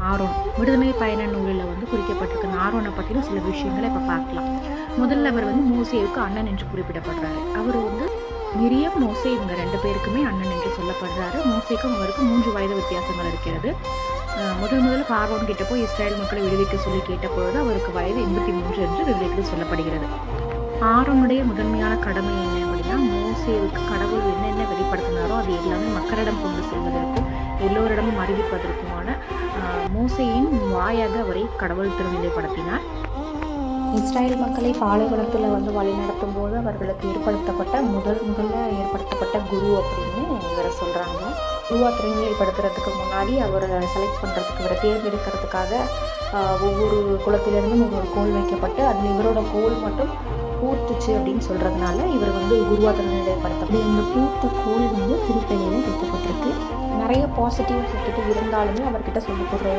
Aaron விடுதலை பயண நூலில் குறிக்கப்பட்டிருக்கு. அந்த ஆரோனை பற்றின சில விஷயங்களை இப்போ பார்க்கலாம். முதல்ல அவர் மோசேவுக்கு அண்ணன் என்று குறிப்பிடப்படுறாரு. அவர் மிரியம், மோசே இவங்க 2 பேருக்குமே அண்ணன் என்று சொல்லப்படுறாரு. மோசேக்கும் அவருக்கு 3 வயது வித்தியாசங்கள் இருக்கிறது. முதல்ல பார்வோன் கிட்ட போய் இஸ்ரேல் மக்களை விடுவிக்க சொல்லி கேட்ட பொழுது அவருக்கு வயது 83 என்று விடுதலைக்கு சொல்லப்படுகிறது. ஆரோனுடைய முதன்மையான கடமை என்ன அப்படின்னா, மோசேவுக்கு கடவுள் என்னென்ன வெளிப்படுத்தினாரோ அது எல்லாமே மக்களிடம் கொண்டு செல்வதற்கும் எல்லோரிடமும் அறிவிப்பதற்குமான மோசேயின் வாயாக அவரை கடவுள் திருநிலைப்படுத்தினார். இஸ்ரேல் மக்களை பாலைவனத்தில் வழிநடத்தும் போது அவர்களுக்கு ஏற்படுத்தப்பட்ட முதல்ல ஏற்படுத்தப்பட்ட குரு அப்படின்னு இவரை சொல்கிறாங்க. குருவா திருநிலைப்படுத்துறதுக்கு முன்னாடி அவரை செலக்ட் பண்ணுறதுக்கு, இவரை தேர்ந்தெடுக்கிறதுக்காக ஒவ்வொரு குலத்திலிருந்தும் ஒவ்வொரு கோல் வைக்கப்பட்டு அதில் இவரோட கோல் மட்டும் பூத்துச்சு அப்படின்னு சொல்கிறதுனால இவர் குருவா திருநிலைப்படுத்த. இந்த பூத்த கோல் திருப்பலியில் வைக்கப்பட்டிருக்கு. நிறைய பாசிட்டிவ் இருந்தாலுமே அவர்கிட்ட சொல்லி கொடுற